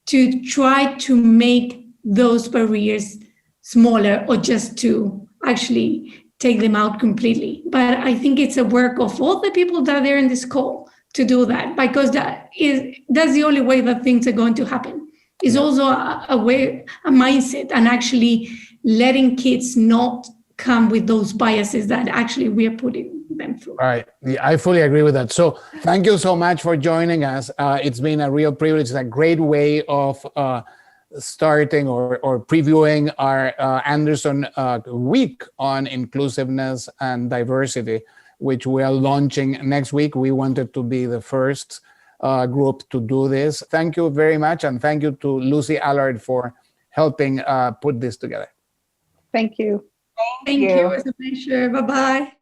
to try to make those barriers smaller, or just to actually take them out completely. But I think it's a work of all the people that are there in this call to do that, because that's the only way that things are going to happen. It's also a mindset, and actually letting kids not come with those biases that actually we are putting them through. All right. I fully agree with that. So thank you so much for joining us. It's been a real privilege. It's a great way of starting or previewing our Anderson week on inclusiveness and diversity, which we are launching next week. We wanted to be the first group to do this. Thank you very much. And thank you to Lucy Allard for helping put this together. Thank you. Thank you. It was a pleasure. Bye-bye.